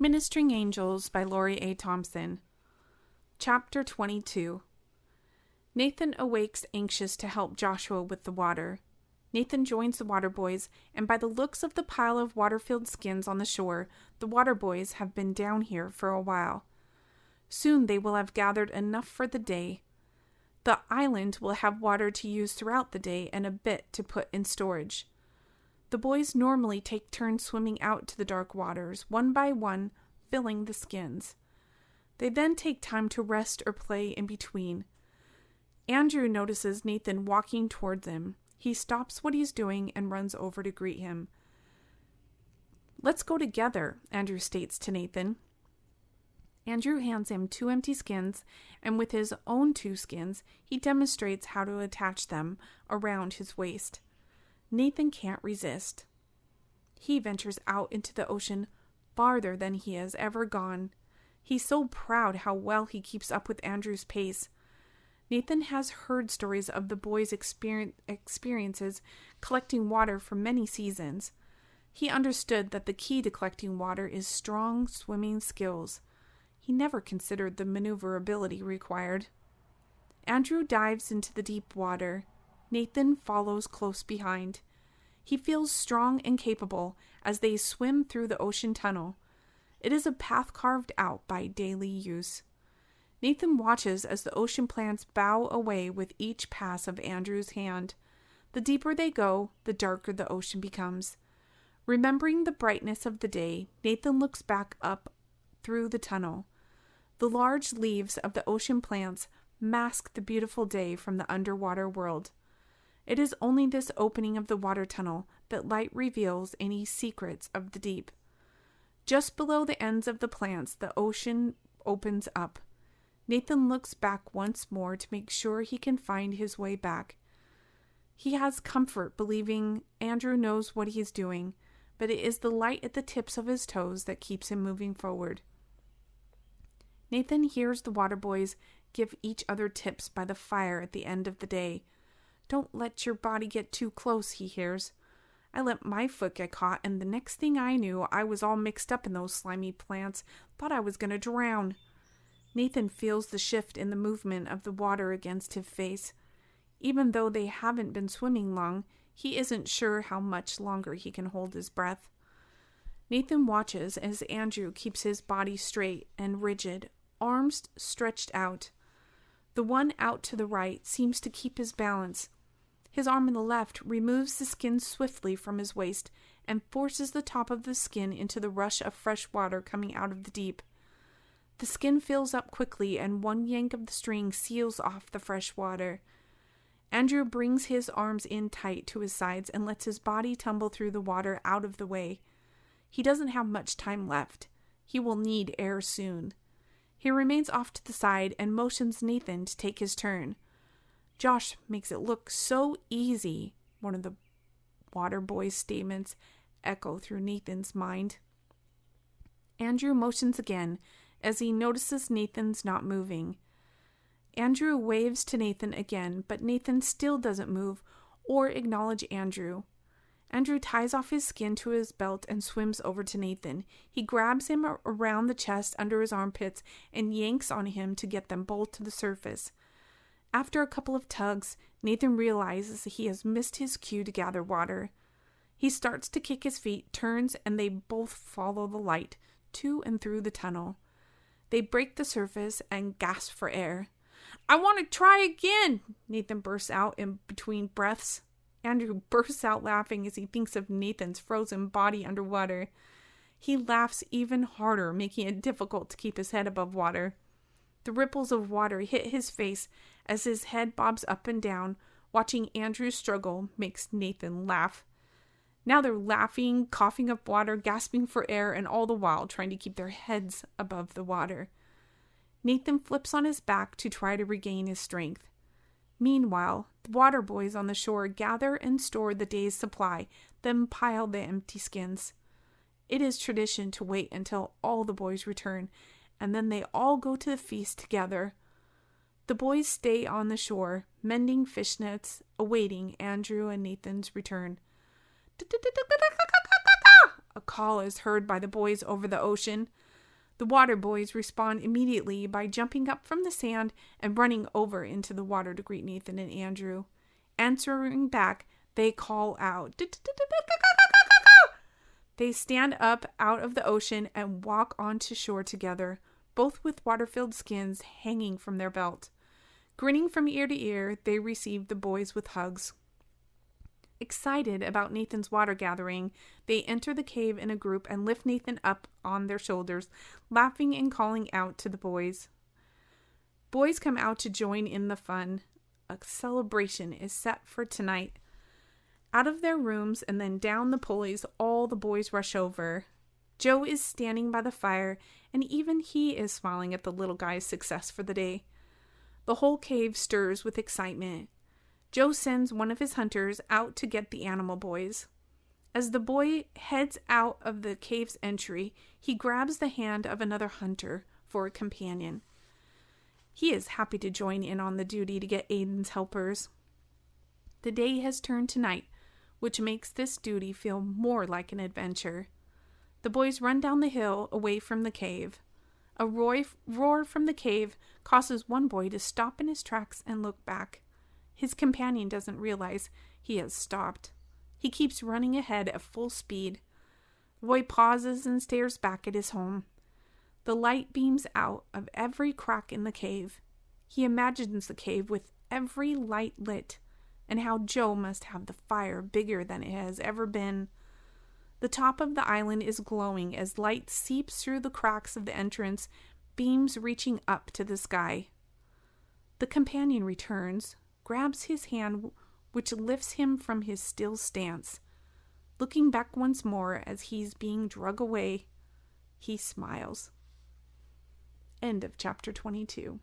Ministering Angels by Lori A. Thompson. Chapter 22. Nathan awakes anxious to help Joshua with the water. Nathan joins the water boys, and by the looks of the pile of water-filled skins on the shore, the water boys have been down here for a while. Soon they will have gathered enough for the day. The island will have water to use throughout the day and a bit to put in storage. The boys normally take turns swimming out to the dark waters, one by one, filling the skins. They then take time to rest or play in between. Andrew notices Nathan walking towards him. He stops what he's doing and runs over to greet him. "Let's go together," Andrew states to Nathan. Andrew hands him 2 empty skins, and with his own 2 skins, he demonstrates how to attach them around his waist. Nathan can't resist. He ventures out into the ocean farther than he has ever gone. He's so proud how well he keeps up with Andrew's pace. Nathan has heard stories of the boys' experiences collecting water for many seasons. He understood that the key to collecting water is strong swimming skills. He never considered the maneuverability required. Andrew dives into the deep water. Nathan follows close behind. He feels strong and capable as they swim through the ocean tunnel. It is a path carved out by daily use. Nathan watches as the ocean plants bow away with each pass of Andrew's hand. The deeper they go, the darker the ocean becomes. Remembering the brightness of the day, Nathan looks back up through the tunnel. The large leaves of the ocean plants mask the beautiful day from the underwater world. It is only this opening of the water tunnel that light reveals any secrets of the deep. Just below the ends of the plants, the ocean opens up. Nathan looks back once more to make sure he can find his way back. He has comfort believing Andrew knows what he's doing, but it is the light at the tips of his toes that keeps him moving forward. Nathan hears the water boys give each other tips by the fire at the end of the day. "Don't let your body get too close," he hears. "I let my foot get caught, and the next thing I knew, I was all mixed up in those slimy plants. Thought I was going to drown." Nathan feels the shift in the movement of the water against his face. Even though they haven't been swimming long, he isn't sure how much longer he can hold his breath. Nathan watches as Andrew keeps his body straight and rigid, arms stretched out. The one out to the right seems to keep his balance. His arm on the left removes the skin swiftly from his waist and forces the top of the skin into the rush of fresh water coming out of the deep. The skin fills up quickly, and one yank of the string seals off the fresh water. Andrew brings his arms in tight to his sides and lets his body tumble through the water out of the way. He doesn't have much time left. He will need air soon. He remains off to the side and motions Nathan to take his turn. "Josh makes it look so easy," one of the water boys' statements echo through Nathan's mind. Andrew motions again as he notices Nathan's not moving. Andrew waves to Nathan again, but Nathan still doesn't move or acknowledge Andrew. Andrew ties off his skin to his belt and swims over to Nathan. He grabs him around the chest under his armpits and yanks on him to get them both to the surface. After a couple of tugs, Nathan realizes he has missed his cue to gather water. He starts to kick his feet, turns, and they both follow the light, to and through the tunnel. They break the surface and gasp for air. "I want to try again," Nathan bursts out in between breaths. Andrew bursts out laughing as he thinks of Nathan's frozen body underwater. He laughs even harder, making it difficult to keep his head above water. The ripples of water hit his face as his head bobs up and down. Watching Andrew struggle makes Nathan laugh. Now they're laughing, coughing up water, gasping for air, and all the while trying to keep their heads above the water. Nathan flips on his back to try to regain his strength. Meanwhile, the water boys on the shore gather and store the day's supply, then pile the empty skins. It is tradition to wait until all the boys return, and then they all go to the feast together. The boys stay on the shore, mending fish nets, awaiting Andrew and Nathan's return. A call is heard by the boys over the ocean. The water boys respond immediately by jumping up from the sand and running over into the water to greet Nathan and Andrew. Answering back, they call out. They stand up out of the ocean and walk onto shore together, both with water-filled skins hanging from their belt. Grinning from ear to ear, they receive the boys with hugs. Excited about Nathan's water gathering, they enter the cave in a group and lift Nathan up on their shoulders, laughing and calling out to the boys. Boys come out to join in the fun. A celebration is set for tonight. Out of their rooms and then down the pulleys, all the boys rush over. Joe is standing by the fire, and even he is smiling at the little guy's success for the day. The whole cave stirs with excitement. Joe sends one of his hunters out to get the animal boys. As the boy heads out of the cave's entry, he grabs the hand of another hunter for a companion. He is happy to join in on the duty to get Aiden's helpers. The day has turned to night, which makes this duty feel more like an adventure. The boys run down the hill away from the cave. A roar from the cave causes one boy to stop in his tracks and look back. His companion doesn't realize he has stopped. He keeps running ahead at full speed. The boy pauses and stares back at his home. The light beams out of every crack in the cave. He imagines the cave with every light lit, and how Joe must have the fire bigger than it has ever been. The top of the island is glowing as light seeps through the cracks of the entrance, beams reaching up to the sky. The companion returns, grabs his hand, which lifts him from his still stance. Looking back once more as he's being dragged away, he smiles. End of chapter 22.